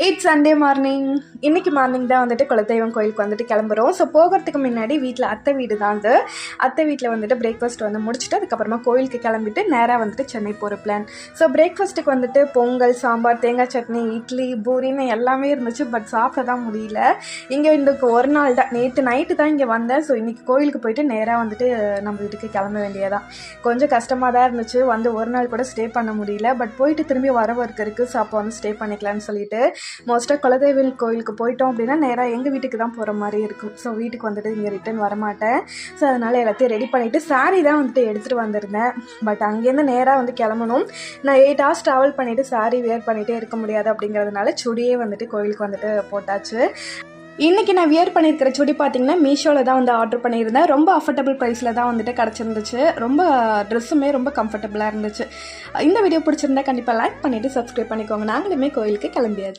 It's Sunday morning. இன்றைக்கி morning தான் வந்துட்டு குலதெய்வம் கோயிலுக்கு வந்துட்டு கிளம்புறோம். ஸோ போகிறதுக்கு முன்னாடி வீட்டில் அத்தை வீடு தான் அது. அத்தை வீட்டில் வந்துட்டு பிரேக்ஃபாஸ்ட் வந்து முடிச்சுட்டு அதுக்கப்புறமா கோயிலுக்கு கிளம்பிட்டு நேராக வந்துட்டு சென்னை போகிற பிளான். ஸோ பிரேக்ஃபாஸ்ட்டுக்கு வந்துட்டு பொங்கல், சாம்பார், தேங்காய் சட்னி, இட்லி, பூரின்னு எல்லாமே இருந்துச்சு. பட் சாப்பிட தான் முடியல. இங்கே இந்த ஒரு நாள் தான், நேற்று நைட்டு தான் இங்கே வந்தேன். ஸோ இன்றைக்கி கோயிலுக்கு போயிட்டு நேராக வந்துட்டு நம்ம வீட்டுக்கு கிளம்ப வேண்டியதான். கொஞ்சம் கஷ்டமாக தான் இருந்துச்சு. வந்து ஒரு நாள் கூட ஸ்டே பண்ண முடியல. பட் போயிட்டு திரும்பி வர ஒர்க் இருக்குது. ஸோ அப்போ வந்து ஸ்டே பண்ணிக்கலான்னு சொல்லிட்டு மோஸ்ட்டாக குலதெய்வம் கோயிலுக்கு போயிட்டோம் அப்படின்னா நேராக எங்கள் வீட்டுக்கு தான் போகிற மாதிரி இருக்கும். ஸோ வீட்டுக்கு வந்துட்டு இங்கே ரிட்டன் வரமாட்டேன். ஸோ அதனால் எல்லாத்தையும் ரெடி பண்ணிவிட்டு சாரீ தான் வந்துட்டு எடுத்துகிட்டு வந்திருந்தேன். பட் அங்கேருந்து நேராக வந்து கிளம்பணும். நான் 8 hours ட்ராவல் பண்ணிவிட்டு சாரீ வியர் பண்ணிகிட்டே இருக்க முடியாது அப்படிங்கிறதுனால சுடியே வந்துட்டு கோயிலுக்கு வந்துட்டு போட்டாச்சு. இன்றைக்கி நான் வியர் பண்ணியிருக்கிற சுடி பார்த்திங்கன்னா மீஷோவில் தான் வந்து ஆர்டர் பண்ணியிருந்தேன். ரொம்ப அஃபோர்டபுள் ப்ரைஸில் தான் வந்துட்டு கிடச்சிருந்துச்சு. ரொம்ப ட்ரெஸ்ஸுமே ரொம்ப கம்ஃபர்டபுளாக இருந்துச்சு. இந்த வீடியோ பிடிச்சிருந்தா கண்டிப்பாக லைக் பண்ணிவிட்டு சப்ஸ்கிரைப் பண்ணிக்கோங்க. நாங்களுமே கோயிலுக்கு கிளம்பியாச்சு.